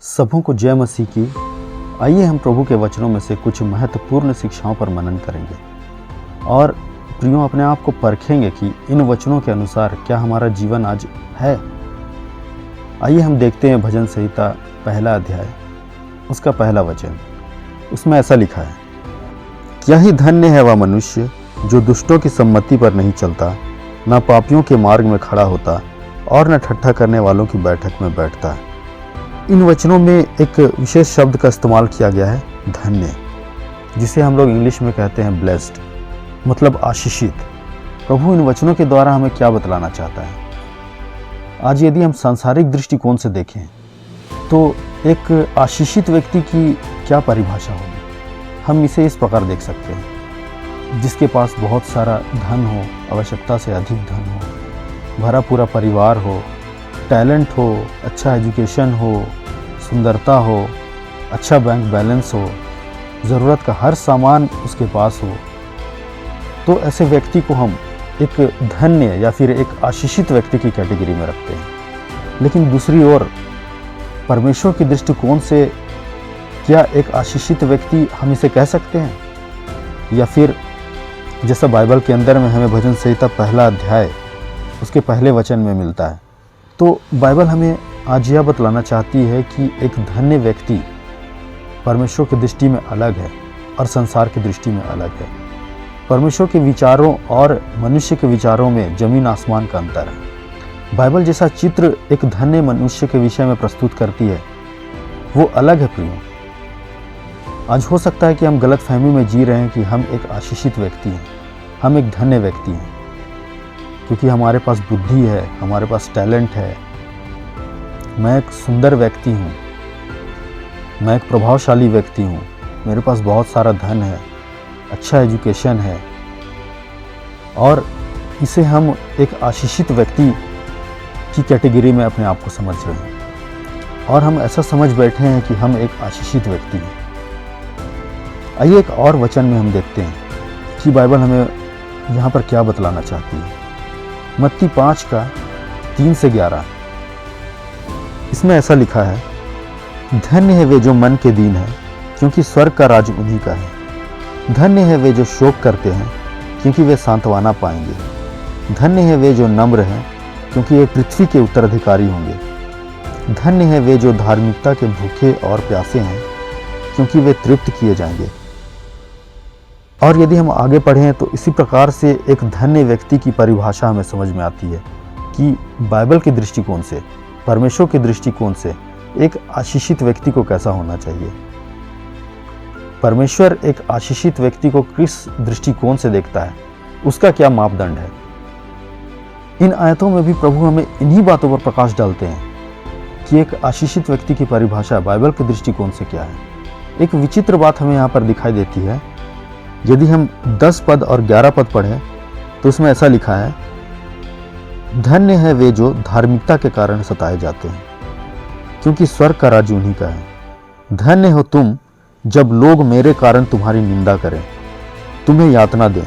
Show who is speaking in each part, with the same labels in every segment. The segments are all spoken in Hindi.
Speaker 1: सबों को जय मसीह की। आइए हम प्रभु के वचनों में से कुछ महत्वपूर्ण शिक्षाओं पर मनन करेंगे और प्रियों अपने आप को परखेंगे कि इन वचनों के अनुसार क्या हमारा जीवन आज है। आइए हम देखते हैं भजन संहिता पहला अध्याय, उसका पहला वचन। उसमें ऐसा लिखा है, क्या ही धन्य है वह मनुष्य जो दुष्टों की सम्मति पर नहीं चलता, न पापियों के मार्ग में खड़ा होता और न ठट्ठा करने वालों की बैठक में बैठता है। इन वचनों में एक विशेष शब्द का इस्तेमाल किया गया है, धन्य, जिसे हम लोग इंग्लिश में कहते हैं ब्लेस्ड, मतलब आशीषित। प्रभु इन वचनों के द्वारा हमें क्या बतलाना चाहता है? आज यदि हम सांसारिक दृष्टिकोण से देखें तो एक आशीषित व्यक्ति की क्या परिभाषा होगी? हम इसे इस प्रकार देख सकते हैं, जिसके पास बहुत सारा धन हो, आवश्यकता से अधिक धन हो, भरा पूरा परिवार हो, टैलेंट हो, अच्छा एजुकेशन हो, सुंदरता हो, अच्छा बैंक बैलेंस हो, ज़रूरत का हर सामान उसके पास हो, तो ऐसे व्यक्ति को हम एक धन्य या फिर एक आशीषित व्यक्ति की कैटेगरी में रखते हैं। लेकिन दूसरी ओर परमेश्वर की दृष्टिकोण से क्या एक आशीषित व्यक्ति हम इसे कह सकते हैं? या फिर जैसा बाइबल के अंदर में हमें भजन संहिता पहला अध्याय उसके पहले वचन में मिलता है, तो बाइबल हमें आज यह बतलाना चाहती है कि एक धन्य व्यक्ति परमेश्वर की दृष्टि में अलग है और संसार की दृष्टि में अलग है। परमेश्वर के विचारों और मनुष्य के विचारों में जमीन आसमान का अंतर है। बाइबल जैसा चित्र एक धन्य मनुष्य के विषय में प्रस्तुत करती है, वो अलग है प्रियो। आज हो सकता है कि हम गलत फहमी में जी रहे हैं कि हम एक आशीषित व्यक्ति हैं, हम एक धन्य व्यक्ति हैं, क्योंकि हमारे पास बुद्धि है, हमारे पास टैलेंट है, मैं एक सुंदर व्यक्ति हूँ, मैं एक प्रभावशाली व्यक्ति हूँ, मेरे पास बहुत सारा धन है, अच्छा एजुकेशन है, और इसे हम एक आशीषित व्यक्ति की कैटेगरी में अपने आप को समझ रहे हैं और हम ऐसा समझ बैठे हैं कि हम एक आशीषित व्यक्ति हैं। आइए एक और वचन में हम देखते हैं कि बाइबल हमें यहाँ पर क्या बतलाना चाहती है। मत्ती 5 का 3 से 11, इसमें ऐसा लिखा है, धन्य है वे जो मन के दीन है, क्योंकि स्वर्ग का राज उन्हीं का है। धन्य है वे जो शोक करते हैं, क्योंकि वे सांत्वना पाएंगे। धन्य है वे जो नम्र हैं, क्योंकि वे पृथ्वी के उत्तराधिकारी होंगे। धन्य है वे जो धार्मिकता के भूखे और प्यासे हैं, क्योंकि वे तृप्त किए जाएंगे। और यदि हम आगे पढ़ें तो इसी प्रकार से एक धन्य व्यक्ति की परिभाषा हमें समझ में आती है कि बाइबल के दृष्टिकोण से, परमेश्वर के दृष्टिकोण से एक आशीषित व्यक्ति को कैसा होना चाहिए। परमेश्वर एक आशीषित व्यक्ति को किस दृष्टिकोण से देखता है, उसका क्या मापदंड है। इन आयतों में भी प्रभु हमें इन्हीं बातों पर प्रकाश डालते हैं कि एक आशीषित व्यक्ति की परिभाषा बाइबल के दृष्टिकोण से क्या है। एक विचित्र बात हमें यहाँ पर दिखाई देती है। यदि हम 10 पद और 11 पद पढ़ें तो उसमें ऐसा लिखा है, धन्य है वे जो धार्मिकता के कारण सताए जाते हैं, क्योंकि स्वर्ग का राज्य उन्हीं का है। धन्य हो तुम जब लोग मेरे कारण तुम्हारी निंदा करें, तुम्हें यातना दें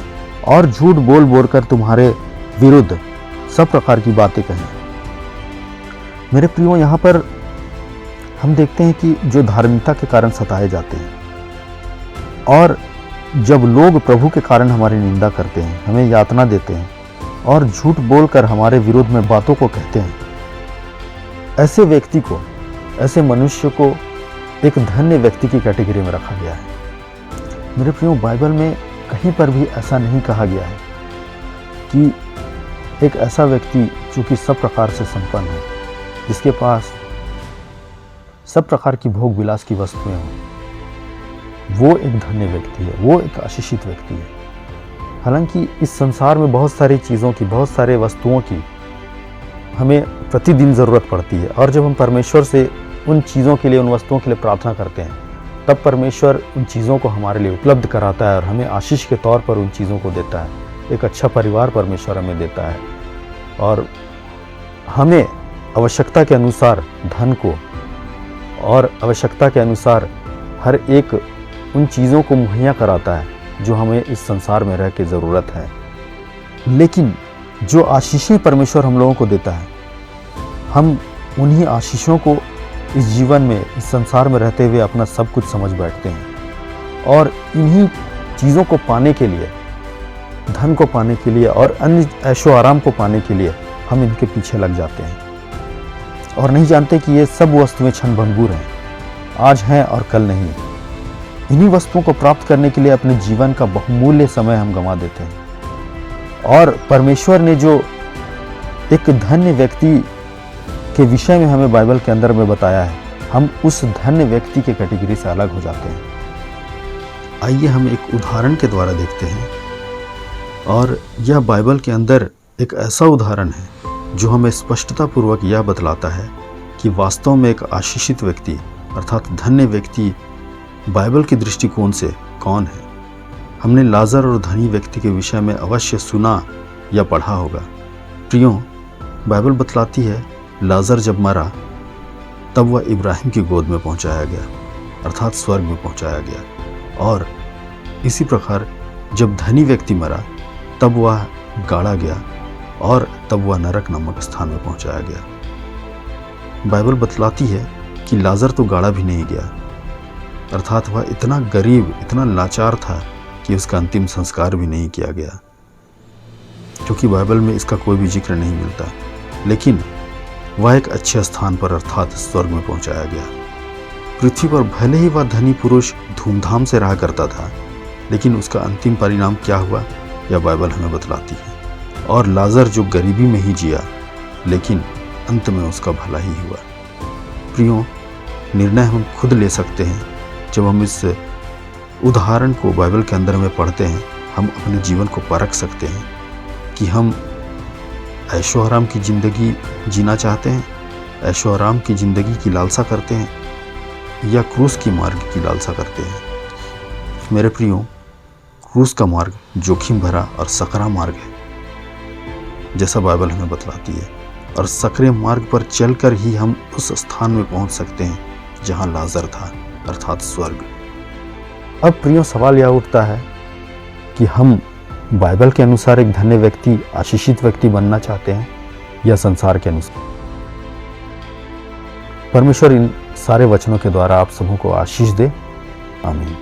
Speaker 1: और झूठ बोल बोल कर तुम्हारे विरुद्ध सब प्रकार की बातें कहें। मेरे प्रियो, यहाँ पर हम देखते हैं कि जो धार्मिकता के कारण सताए जाते हैं और जब लोग प्रभु के कारण हमारी निंदा करते हैं, हमें यातना देते हैं और झूठ बोलकर हमारे विरोध में बातों को कहते हैं, ऐसे व्यक्ति को, ऐसे मनुष्य को एक धन्य व्यक्ति की कैटेगरी में रखा गया है। मेरे प्रियो, बाइबल में कहीं पर भी ऐसा नहीं कहा गया है कि एक ऐसा व्यक्ति जो कि सब प्रकार से संपन्न है, जिसके पास सब प्रकार की भोग विलास की वस्तुएं हों, वो एक धन्य व्यक्ति है, वो एक आशीषित व्यक्ति है। हालांकि इस संसार में बहुत सारी चीज़ों की, बहुत सारे वस्तुओं की हमें प्रतिदिन ज़रूरत पड़ती है, और जब हम परमेश्वर से उन चीज़ों के लिए, उन वस्तुओं के लिए प्रार्थना करते हैं, तब परमेश्वर उन चीज़ों को हमारे लिए उपलब्ध कराता है और हमें आशीष के तौर पर उन चीज़ों को देता है। एक अच्छा परिवार परमेश्वर हमें देता है और हमें आवश्यकता के अनुसार धन को और आवश्यकता के अनुसार हर एक उन चीज़ों को मुहैया कराता है जो हमें इस संसार में रह के ज़रूरत है। लेकिन जो आशीषें परमेश्वर हम लोगों को देता है, हम उन्हीं आशीषों को इस जीवन में, इस संसार में रहते हुए अपना सब कुछ समझ बैठते हैं और इन्हीं चीज़ों को पाने के लिए, धन को पाने के लिए और अन्य ऐशो आराम को पाने के लिए हम इनके पीछे लग जाते हैं और नहीं जानते कि ये सब वस्तुएं क्षणभंगुर हैं, आज हैं और कल नहीं। इन्हीं वस्तुओं को प्राप्त करने के लिए अपने जीवन का बहुमूल्य समय हम गंवा देते हैं। और परमेश्वर ने जो एक धन्य व्यक्ति के विषय में हमें बाइबल के अंदर में बताया है, हम उस धन्य व्यक्ति के कैटेगरी से अलग हो जाते हैं। आइए हम एक उदाहरण के द्वारा देखते हैं, और यह बाइबल के अंदर एक ऐसा उदाहरण है जो हमें स्पष्टता पूर्वक यह बतलाता है कि वास्तव में एक आशीषित व्यक्ति अर्थात धन्य व्यक्ति बाइबल के दृष्टिकोण से कौन है। हमने लाजर और धनी व्यक्ति के विषय में अवश्य सुना या पढ़ा होगा। प्रियो, बाइबल बतलाती है लाजर जब मरा तब वह इब्राहिम की गोद में पहुंचाया गया अर्थात स्वर्ग में पहुंचाया गया, और इसी प्रकार जब धनी व्यक्ति मरा तब वह गाड़ा गया और तब वह नरक नामक स्थान में पहुंचाया गया। बाइबल बतलाती है कि लाजर तो गाड़ा भी नहीं गया, अर्थात वह इतना गरीब, इतना लाचार था कि उसका अंतिम संस्कार भी नहीं किया गया, क्योंकि बाइबल में इसका कोई भी जिक्र नहीं मिलता। लेकिन वह एक अच्छे स्थान पर अर्थात स्वर्ग में पहुंचाया गया। पृथ्वी पर भले ही वह धनी पुरुष धूमधाम से रहा करता था, लेकिन उसका अंतिम परिणाम क्या हुआ यह बाइबल हमें बतलाती है। और लाजर जो गरीबी में ही जिया, लेकिन अंत में उसका भला ही हुआ। प्रियो, निर्णय हम खुद ले सकते हैं। जब हम इस उदाहरण को बाइबल के अंदर में पढ़ते हैं, हम अपने जीवन को परख सकते हैं कि हम ऐशो आराम की ज़िंदगी जीना चाहते हैं, ऐशो आराम की ज़िंदगी की लालसा करते हैं, या क्रूस की मार्ग की लालसा करते हैं। मेरे प्रियो, क्रूस का मार्ग जोखिम भरा और सकरा मार्ग है, जैसा बाइबल हमें बतलाती है, और सकरे मार्ग पर चलकर ही हम उस स्थान में पहुंच सकते हैं जहां लाजर था अर्थात स्वर्ग। अब प्रियो, सवाल यह उठता है कि हम बाइबल के अनुसार एक धन्य व्यक्ति, आशीषित व्यक्ति बनना चाहते हैं या संसार के अनुसार। परमेश्वर इन सारे वचनों के द्वारा आप सबों को आशीष दे। आमीन।